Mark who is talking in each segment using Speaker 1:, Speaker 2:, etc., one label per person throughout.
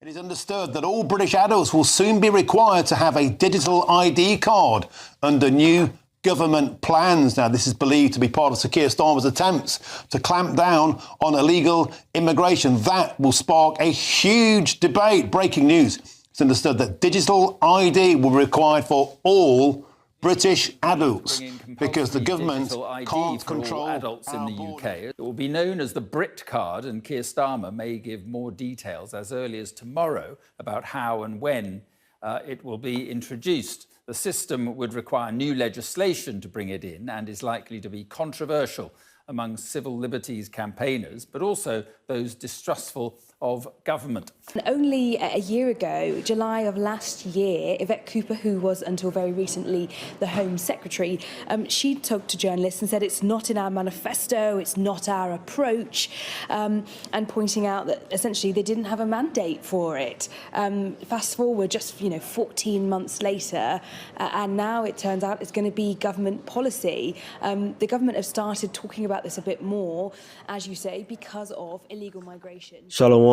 Speaker 1: It is understood that all British adults will soon be required to have a digital ID card under new government plans. Now, this is believed to be part of Sir Keir Starmer's attempts to clamp down on illegal immigration. That will spark a huge debate. Breaking news. It's understood that digital ID will be required for all British adults because the government can't control
Speaker 2: adults in the UK. It will be known as the Brit card, and Keir Starmer may give more details as early as tomorrow about how and when it will be introduced. The system would require new legislation to bring it in and is likely to be controversial among civil liberties campaigners, but also those distrustful of government.
Speaker 3: Only a year ago, July of last year, Yvette Cooper, who was until very recently the Home Secretary, she talked to journalists and said it's not in our manifesto, it's not our approach, and pointing out that essentially they didn't have a mandate for it. Fast forward just 14 months later, and now it turns out it's going to be government policy. The government have started talking about this a bit more, as you say, because of illegal migration.
Speaker 4: Shalom.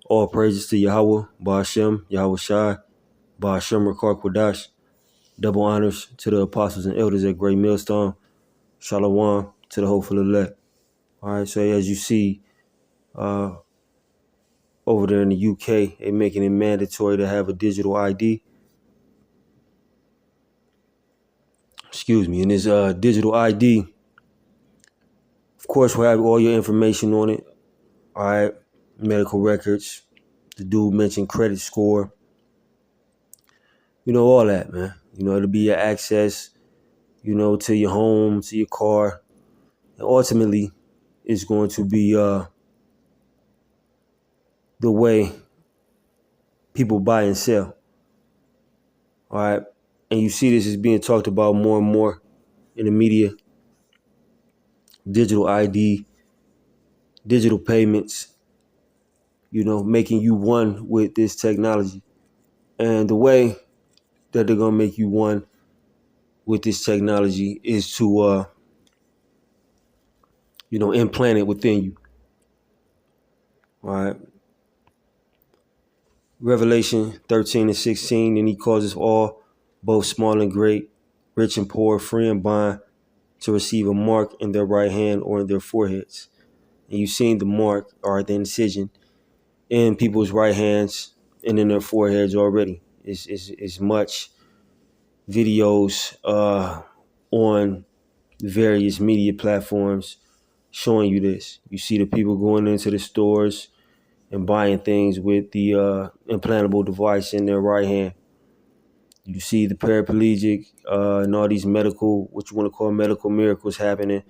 Speaker 4: All praises to Yahweh, Ba'ashem, Yahweh Shai, Ba'ashem Rakar Kwadash. Double honors to the apostles and elders at Great Millstone. Shalom to the hopeful elect. All right, so as you see, over there in the UK, they're making it mandatory to have a digital ID. Excuse me, and this digital ID, of course, will have all your information on it. All right, medical records, the dude mentioned credit score, all that, man. It'll be your access, to your home, to your car. And ultimately, it's going to be the way people buy and sell. All right, and you see this is being talked about more and more in the media. Digital ID, digital payments, making you one with this technology. And the way that they're going to make you one with this technology is to, implant it within you. All right. Revelation 13 and 16, and he causes all, both small and great, rich and poor, free and bond, to receive a mark in their right hand or in their foreheads. And you've seen the mark or the incision in people's right hands and in their foreheads already. It's much videos on various media platforms showing you this. You see the people going into the stores and buying things with the implantable device in their right hand. You see the paraplegic and all these medical, what you want to call medical miracles happening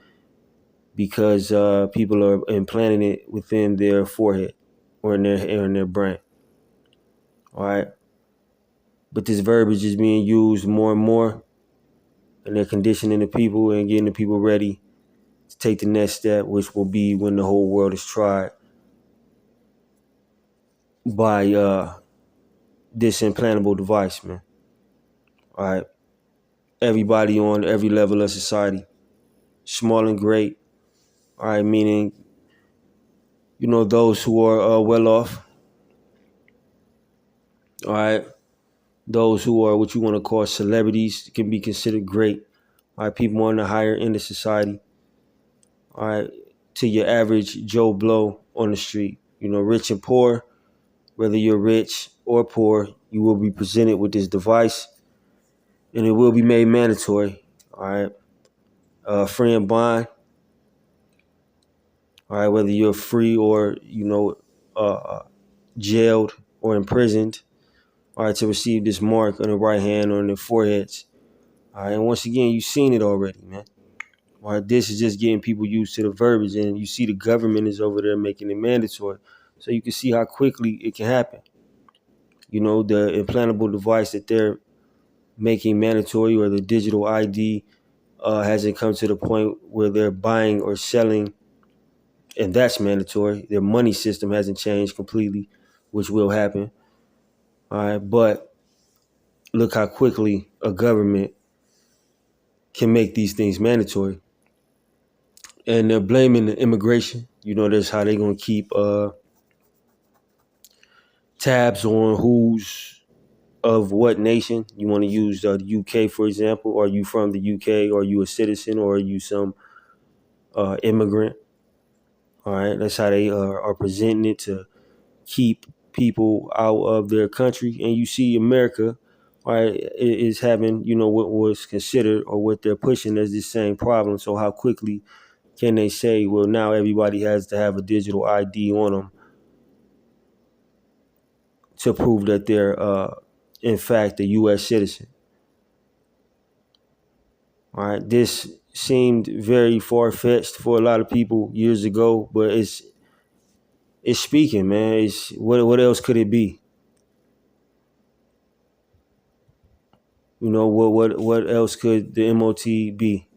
Speaker 4: because people are implanting it within their forehead or in their brain. All right. But this verbiage is being used more and more, and they're conditioning the people and getting the people ready to take the next step, which will be when the whole world is tried by this implantable device, man. All right. Everybody on every level of society, small and great. All right, meaning, those who are well off. All right. Those who are what you want to call celebrities can be considered great. All right. People on the higher end of society. All right. To your average Joe Blow on the street, rich and poor, whether you're rich or poor, you will be presented with this device and it will be made mandatory. All right. Free and bond. All right. Whether you're free or, jailed or imprisoned. All right, to receive this mark on the right hand or on their foreheads. All right, and once again, you've seen it already, man. All right, this is just getting people used to the verbiage, and you see the government is over there making it mandatory, so you can see how quickly it can happen. The implantable device that they're making mandatory, or the digital ID, hasn't come to the point where they're buying or selling, and that's mandatory. Their money system hasn't changed completely, which will happen. All right, but look how quickly a government can make these things mandatory. And they're blaming the immigration. That's how they're going to keep tabs on who's of what nation. You want to use the UK, for example. Are you from the UK? Are you a citizen, or are you some immigrant? All right, that's how they are presenting it to keep people out of their country. And you see America, all right, is having, what was considered or what they're pushing as this same problem. So how quickly can they say, well, now everybody has to have a digital ID on them to prove that they're, in fact, a U.S. citizen? All right, this seemed very far-fetched for a lot of people years ago, but it's speaking, man. It's what else could it be? What else could the M.O.T. be?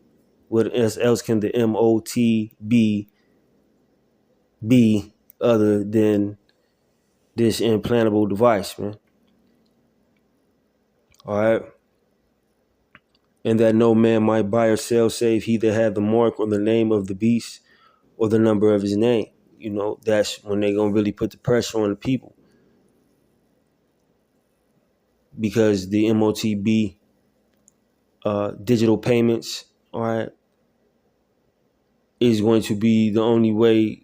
Speaker 4: What else can the M.O.T.B be other than this implantable device, man? All right. And that no man might buy or sell save he that had the mark or the name of the beast or the number of his name. That's when they're going to really put the pressure on the people, because the M.O.T.B digital payments, all right, is going to be the only way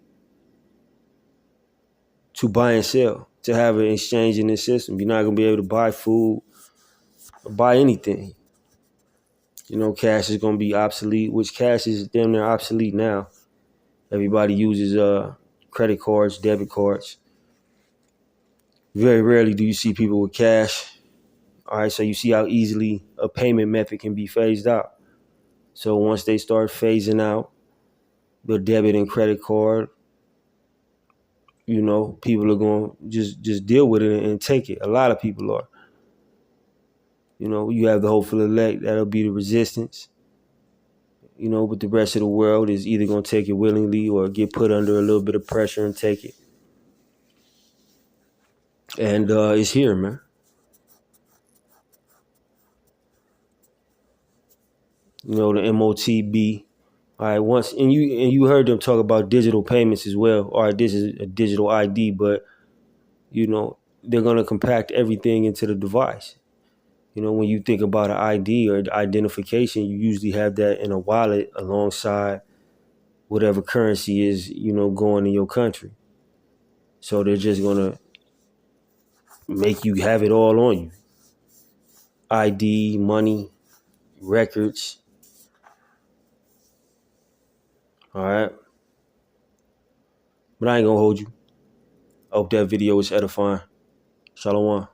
Speaker 4: to buy and sell, to have an exchange in this system. You're not going to be able to buy food or buy anything. Cash is going to be obsolete, which cash is damn near obsolete now. Everybody uses credit cards, debit cards. Very rarely do you see people with cash. All right, so you see how easily a payment method can be phased out. So once they start phasing out the debit and credit card, people are going to just deal with it and take it. A lot of people are. You have the hopeful elect, that'll be the resistance. But the rest of the world is either going to take it willingly or get put under a little bit of pressure and take it. And it's here, man. The M.O.T.B. All right, and you heard them talk about digital payments as well. All right, this is a digital ID, but they're going to compact everything into the device. When you think about an ID or identification, you usually have that in a wallet alongside whatever currency is, going in your country. So they're just going to make you have it all on you. ID, money, records. All right. But I ain't going to hold you. I hope that video is edifying. Shalom.